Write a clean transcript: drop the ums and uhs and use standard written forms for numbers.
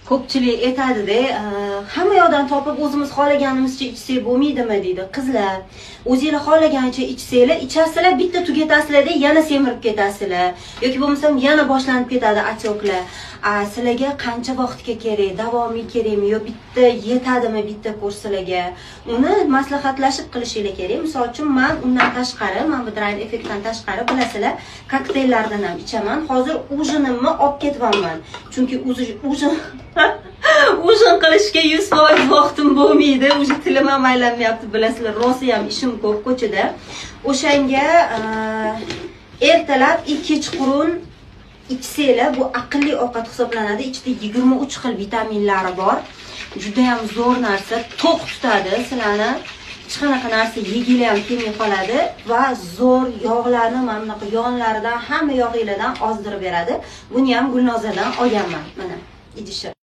ko'pchilik aytadi-da, hamma yoqdan topib o'zimiz xohlaganimizcha ichsak bo'lmaydimi deydi. Qizlar, o'zingizlar xohlagancha ichsanglar, ichasizlar, bitta tugatasizlar-da, yana semirib ketasizlar. Yoki bo'lmasam yana boshlanib ketadi atyoklar. Sizlarga qancha vaqtga kerak, davomiy kerakmi, yo bitta yetadimi bitta kurslarga? Uni maslahatlashib qilishingiz kerak. Misol uchun, men undan tashqari, men bu Drain effektdan tashqari bilasizlar, kokteyllardan ham ichaman. Hozir ujinimni olib ketyapman. Chunki ujin qilishga 100% vaqtim bo'lmaydi. Ujin tilim ham aylanmayapti, bilasizlar. Rosa ham ishim ko'p ko'chada. O'shanga ertalab, kechqurun ichsanglar, bu aqlli ovqat hisoblanadi. Ichida 23 xil vitaminlari bor. Juda ham zo'r narsa, to'q tutadi sizlarni. Hech qanaqa narsa yegili ham kelmay qoladi va zo'r yog'larni, mana bunaqa yonlaridan, hamma yog'iylardan ozdirib beradi. Buni ham Gulnozadan olganman. Mana, idishi.